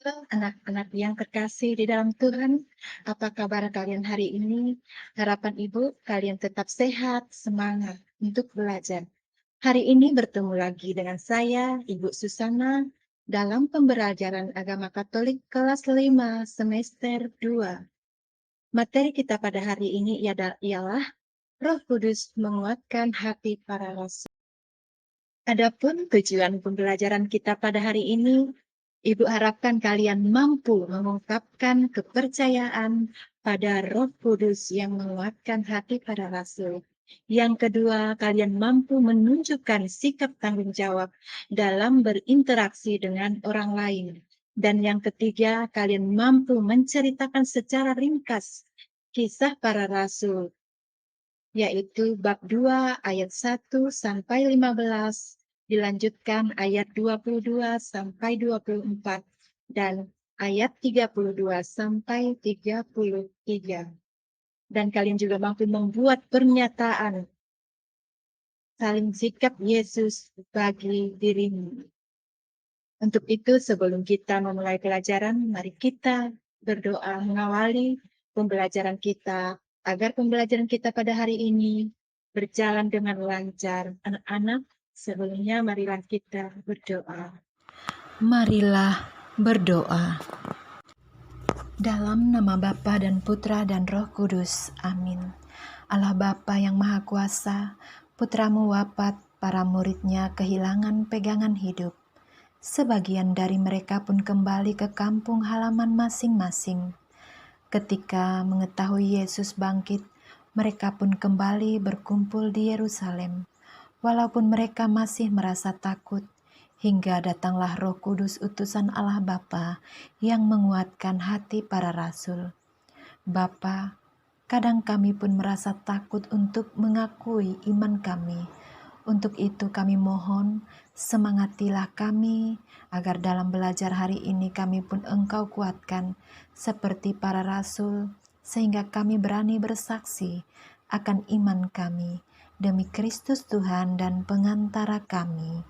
Halo anak-anak yang terkasih di dalam Tuhan, apa kabar kalian hari ini? Harapan Ibu, kalian tetap sehat, semangat untuk belajar. Hari ini bertemu lagi dengan saya, Ibu Susana, dalam pembelajaran agama Katolik kelas 5 semester 2. Materi kita pada hari ini ialah Roh Kudus menguatkan hati para rasul. Adapun tujuan pembelajaran kita pada hari ini, Ibu harapkan kalian mampu mengungkapkan kepercayaan pada Roh Kudus yang menguatkan hati para rasul. Yang kedua, kalian mampu menunjukkan sikap tanggung jawab dalam berinteraksi dengan orang lain. Dan yang ketiga, kalian mampu menceritakan secara ringkas kisah para rasul, yaitu bab 2 ayat 1 sampai 15, dilanjutkan ayat 22 sampai 24, dan ayat 32 sampai 33. Dan kalian juga mampu membuat pernyataan saling sikap Yesus bagi dirimu. Untuk itu, sebelum kita memulai pelajaran, mari kita berdoa mengawali pembelajaran kita, agar pembelajaran kita pada hari ini berjalan dengan lancar. Anak-anak, sebelumnya marilah kita berdoa. Marilah berdoa. Dalam nama Bapa dan Putra dan Roh Kudus. Amin. Allah Bapa yang Maha Kuasa, Putramu wafat, para muridnya kehilangan pegangan hidup. Sebagian dari mereka pun kembali ke kampung halaman masing-masing. Ketika mengetahui Yesus bangkit, mereka pun kembali berkumpul di Yerusalem. Walaupun mereka masih merasa takut, hingga datanglah Roh Kudus utusan Allah Bapa yang menguatkan hati para rasul. Bapa, kadang kami pun merasa takut untuk mengakui iman kami. Untuk itu kami mohon, semangatilah kami, agar dalam belajar hari ini kami pun Engkau kuatkan, seperti para rasul, sehingga kami berani bersaksi akan iman kami, demi Kristus Tuhan dan pengantara kami.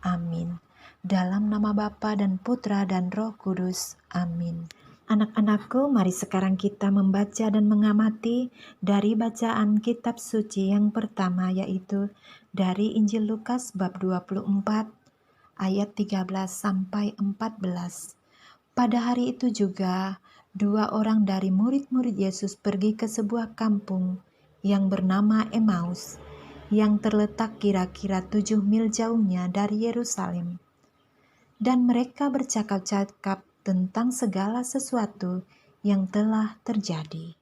Amin. Dalam nama Bapa dan Putra dan Roh Kudus. Amin. Anak-anakku, mari sekarang kita membaca dan mengamati dari bacaan kitab suci yang pertama, yaitu dari Injil Lukas bab 24 ayat 13 sampai 14. Pada hari itu juga, dua orang dari murid-murid Yesus pergi ke sebuah kampung yang bernama Emmaus, yang terletak kira-kira 7 mil jauhnya dari Yerusalem. Dan mereka bercakap-cakap tentang segala sesuatu yang telah terjadi.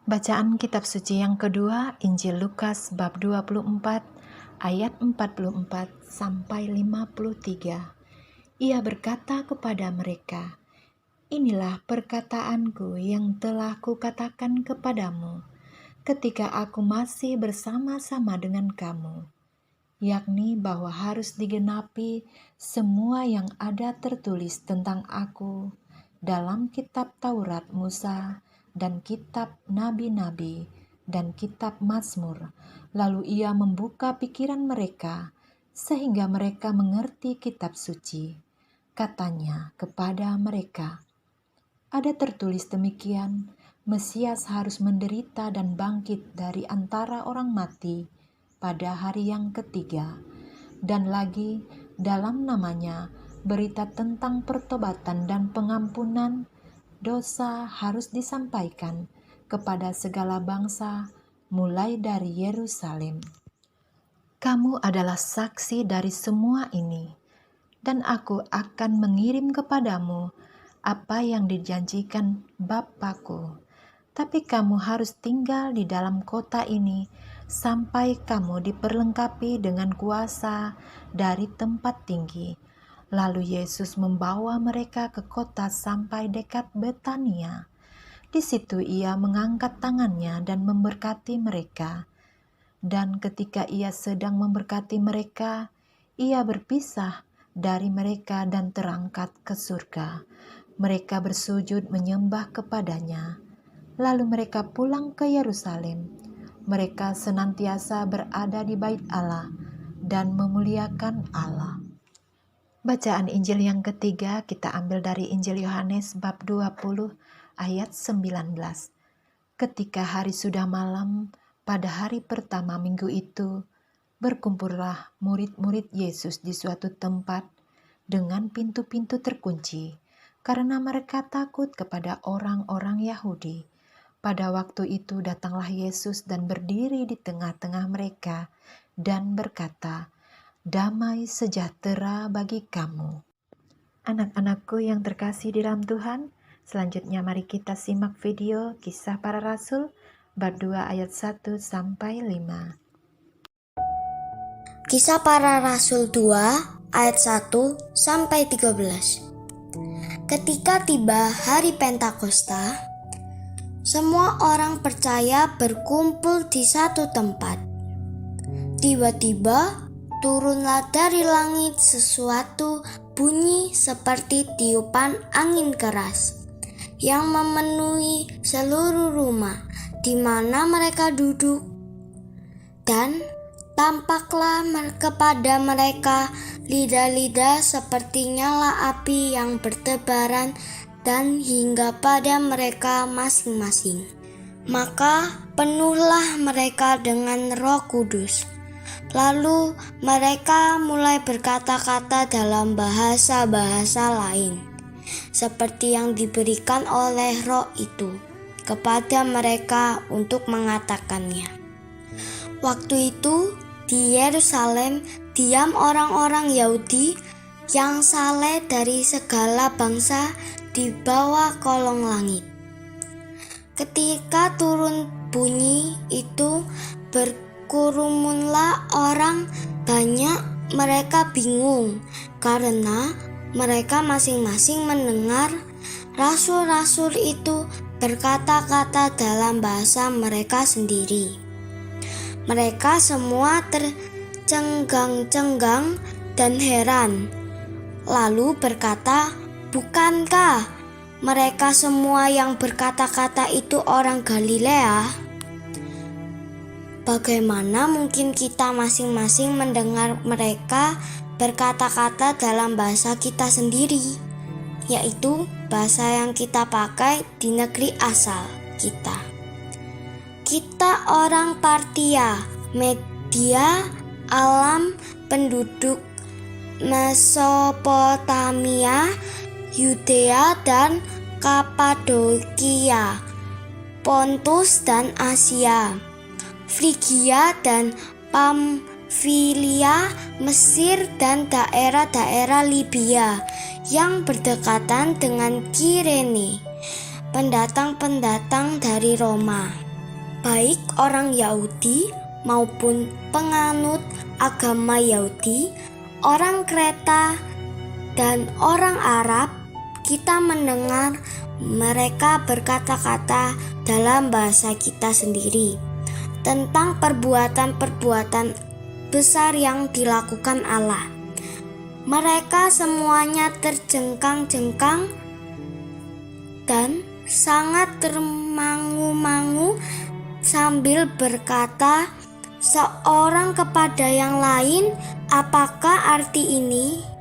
Bacaan kitab suci yang kedua, Injil Lukas bab 24 ayat 44 sampai 53. Ia berkata kepada mereka, "Inilah perkataanku yang telah kukatakan kepadamu ketika aku masih bersama-sama dengan kamu, yakni bahwa harus digenapi semua yang ada tertulis tentang aku dalam kitab Taurat Musa dan kitab nabi-nabi dan kitab Mazmur." Lalu ia membuka pikiran mereka sehingga mereka mengerti kitab suci. Katanya kepada mereka, "Ada tertulis demikian, Mesias harus menderita dan bangkit dari antara orang mati pada hari yang ketiga. Dan lagi, dalam namanya, berita tentang pertobatan dan pengampunan dosa harus disampaikan kepada segala bangsa, mulai dari Yerusalem. Kamu adalah saksi dari semua ini, dan aku akan mengirim kepadamu apa yang dijanjikan Bapakku. Tapi kamu harus tinggal di dalam kota ini sampai kamu diperlengkapi dengan kuasa dari tempat tinggi." Lalu Yesus membawa mereka ke kota sampai dekat Betania. Di situ ia mengangkat tangannya dan memberkati mereka. Dan ketika ia sedang memberkati mereka, ia berpisah dari mereka dan terangkat ke surga. Mereka bersujud menyembah kepadanya. Lalu mereka pulang ke Yerusalem. Mereka senantiasa berada di bait Allah dan memuliakan Allah. Bacaan Injil yang ketiga kita ambil dari Injil Yohanes bab 20 ayat 19. Ketika hari sudah malam, pada hari pertama minggu itu, berkumpullah murid-murid Yesus di suatu tempat dengan pintu-pintu terkunci, karena mereka takut kepada orang-orang Yahudi. Pada waktu itu datanglah Yesus dan berdiri di tengah-tengah mereka dan berkata, "Damai sejahtera bagi kamu." Anak-anakku yang terkasih di dalam Tuhan, selanjutnya mari kita simak video Kisah Para Rasul bab 2 ayat 1 sampai 5. Kisah Para Rasul 2 ayat 1 sampai 13. Ketika tiba hari Pentakosta, semua orang percaya berkumpul di satu tempat. Tiba-tiba turunlah dari langit sesuatu bunyi seperti tiupan angin keras yang memenuhi seluruh rumah di mana mereka duduk, dan tampaklah kepada mereka lidah-lidah seperti nyala api yang bertebaran dan hingga pada mereka masing-masing. Maka penuhlah mereka dengan Roh Kudus. Lalu mereka mulai berkata-kata dalam bahasa-bahasa lain, seperti yang diberikan oleh Roh itu kepada mereka untuk mengatakannya. Waktu itu di Yerusalem diam orang-orang Yahudi yang saleh dari segala bangsa di bawah kolong langit. Ketika turun bunyi itu, berkerumunlah orang banyak. Mereka bingung karena mereka masing-masing mendengar rasul-rasul itu berkata-kata dalam bahasa mereka sendiri. Mereka semua tercengang-cengang dan heran, lalu berkata, "Bukankah mereka semua yang berkata-kata itu orang Galilea? Bagaimana mungkin kita masing-masing mendengar mereka berkata-kata dalam bahasa kita sendiri, yaitu bahasa yang kita pakai di negeri asal kita? Kita orang Partia, Media, Alam, penduduk Mesopotamia, Yudea dan Kapadokia, Pontus dan Asia, Frigia dan Pamfilia, Mesir dan daerah-daerah Libya yang berdekatan dengan Kirene, pendatang-pendatang dari Roma, baik orang Yahudi maupun penganut agama Yahudi, orang Kreta dan orang Arab. Kita mendengar mereka berkata-kata dalam bahasa kita sendiri tentang perbuatan-perbuatan besar yang dilakukan Allah. Mereka semuanya terjengkang-jengkang dan sangat termangu-mangu sambil berkata seorang kepada yang lain, "Apakah arti ini?"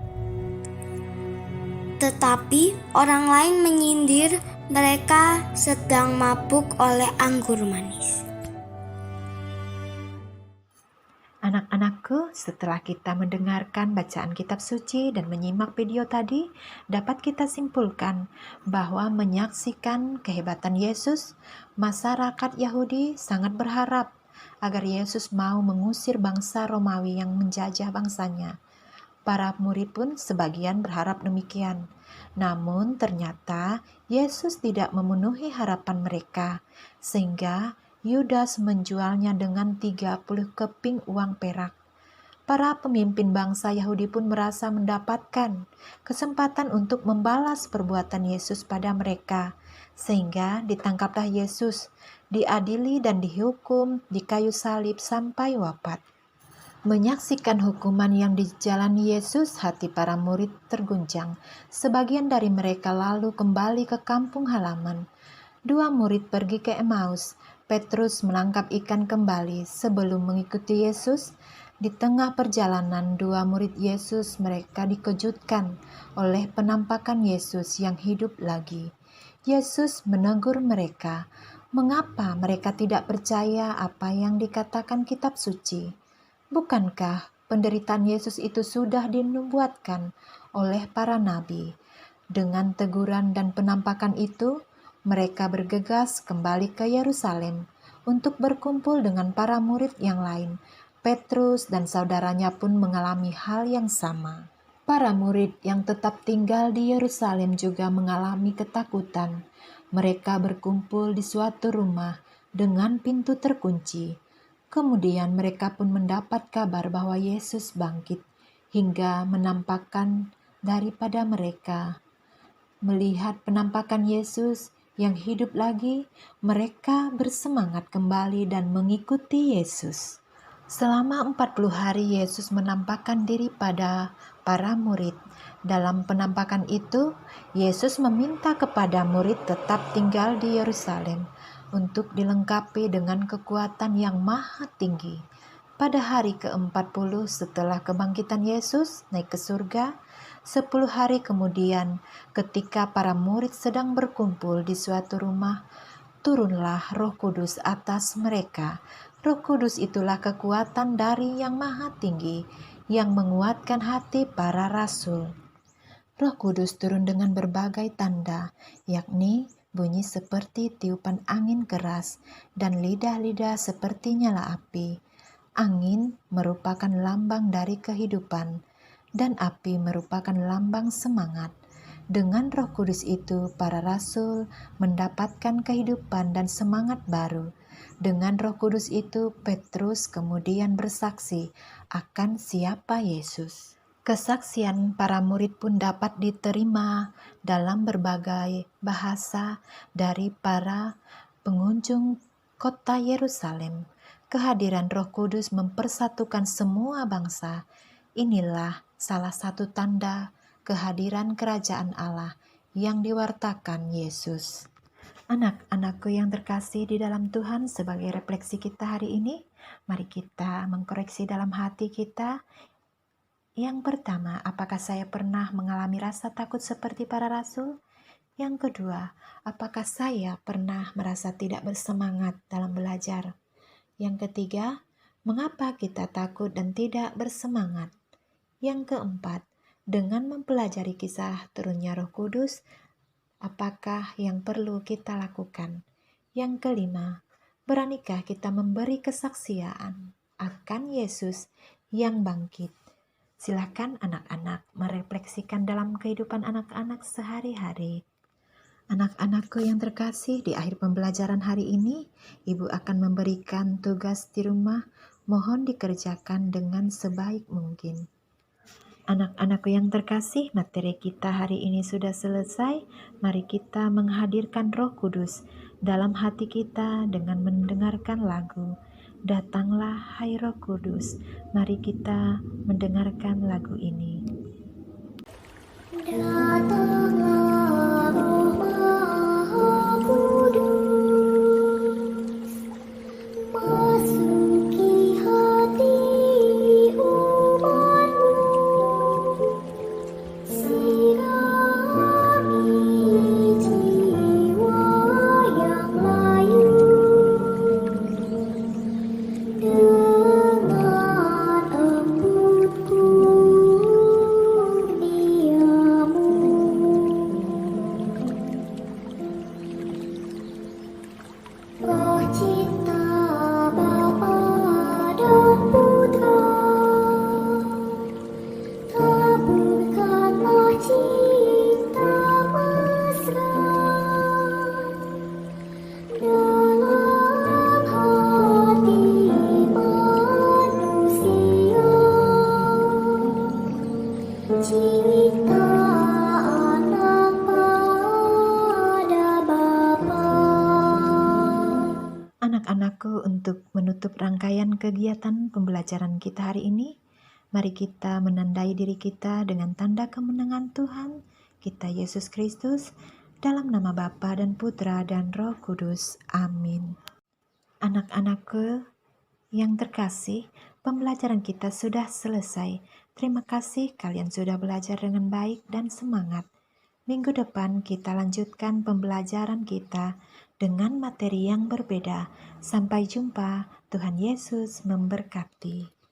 Tetapi orang lain menyindir mereka sedang mabuk oleh anggur manis. Anak-anakku, setelah kita mendengarkan bacaan kitab suci dan menyimak video tadi, dapat kita simpulkan bahwa menyaksikan kehebatan Yesus, masyarakat Yahudi sangat berharap agar Yesus mau mengusir bangsa Romawi yang menjajah bangsanya. Para murid pun sebagian berharap demikian. Namun ternyata Yesus tidak memenuhi harapan mereka, sehingga Yudas menjualnya dengan 30 keping uang perak. Para pemimpin bangsa Yahudi pun merasa mendapatkan kesempatan untuk membalas perbuatan Yesus pada mereka, sehingga ditangkaplah Yesus, diadili dan dihukum di kayu salib sampai wafat. Menyaksikan hukuman yang dijalani Yesus, hati para murid terguncang. Sebagian dari mereka lalu kembali ke kampung halaman. 2 murid pergi ke Emmaus. Petrus menangkap ikan kembali sebelum mengikuti Yesus, Di tengah perjalanan dua murid Yesus, mereka dikejutkan oleh penampakan Yesus yang hidup lagi. Yesus menegur mereka, mengapa mereka tidak percaya apa yang dikatakan kitab suci? Bukankah penderitaan Yesus itu sudah dinubuatkan oleh para nabi? Dengan teguran dan penampakan itu, mereka bergegas kembali ke Yerusalem untuk berkumpul dengan para murid yang lain. Petrus dan saudaranya pun mengalami hal yang sama. Para murid yang tetap tinggal di Yerusalem juga mengalami ketakutan. Mereka berkumpul di suatu rumah dengan pintu terkunci. Kemudian mereka pun mendapat kabar bahwa Yesus bangkit, hingga menampakkan daripada mereka. Melihat penampakan Yesus yang hidup lagi, mereka bersemangat kembali dan mengikuti Yesus. Selama 40 hari Yesus menampakkan diri pada para murid. Dalam penampakan itu, Yesus meminta kepada murid tetap tinggal di Yerusalem untuk dilengkapi dengan kekuatan yang maha tinggi. Pada hari ke-40 setelah kebangkitan Yesus naik ke surga, 10 hari kemudian ketika para murid sedang berkumpul di suatu rumah, turunlah Roh Kudus atas mereka. Roh Kudus itulah kekuatan dari Yang Maha Tinggi yang menguatkan hati para rasul. Roh Kudus turun dengan berbagai tanda, yakni bunyi seperti tiupan angin keras dan lidah-lidah seperti nyala api. Angin merupakan lambang dari kehidupan, dan api merupakan lambang semangat. Dengan Roh Kudus itu, para rasul mendapatkan kehidupan dan semangat baru. Dengan Roh Kudus itu, Petrus kemudian bersaksi akan siapa Yesus. Kesaksian para murid pun dapat diterima dalam berbagai bahasa dari para pengunjung kota Yerusalem. Kehadiran Roh Kudus mempersatukan semua bangsa. Inilah salah satu tanda kehadiran kerajaan Allah yang diwartakan Yesus. Anak-anakku yang terkasih di dalam Tuhan, sebagai refleksi kita hari ini, mari kita mengkoreksi dalam hati kita. Yang pertama, apakah saya pernah mengalami rasa takut seperti para rasul? Yang kedua, apakah saya pernah merasa tidak bersemangat dalam belajar? Yang ketiga, mengapa kita takut dan tidak bersemangat? Yang keempat, dengan mempelajari kisah turunnya Roh Kudus, apakah yang perlu kita lakukan? Yang kelima, beranikah kita memberi kesaksian akan Yesus yang bangkit? Silakan anak-anak merefleksikan dalam kehidupan anak-anak sehari-hari. Anak-anakku yang terkasih, di akhir pembelajaran hari ini, Ibu akan memberikan tugas di rumah, mohon dikerjakan dengan sebaik mungkin. Anak-anakku yang terkasih, materi kita hari ini sudah selesai. Mari kita menghadirkan Roh Kudus dalam hati kita dengan mendengarkan lagu Datanglah Hai Roh Kudus. Mari kita mendengarkan lagu ini. Datanglah Roh Maha Kudus, masuki hati umatmu, sirami jiwa yang layu dengan embut kurniamu. Roh cinta Bapa dan Putra, taburkanlah cinta mesra dalam hati manusia. Cinta anak pada Bapa. Anak-anakku, untuk menutup rangkaian kegiatan pembelajaran kita hari ini, mari kita menandai diri kita dengan tanda kemenangan Tuhan kita Yesus Kristus, dalam nama Bapa dan Putra dan Roh Kudus. Amin. Anak-anakku yang terkasih, Pembelajaran kita sudah selesai. Terima kasih kalian sudah belajar dengan baik dan semangat. Minggu depan kita lanjutkan pembelajaran kita dengan materi yang berbeda. Sampai jumpa. Tuhan Yesus memberkati.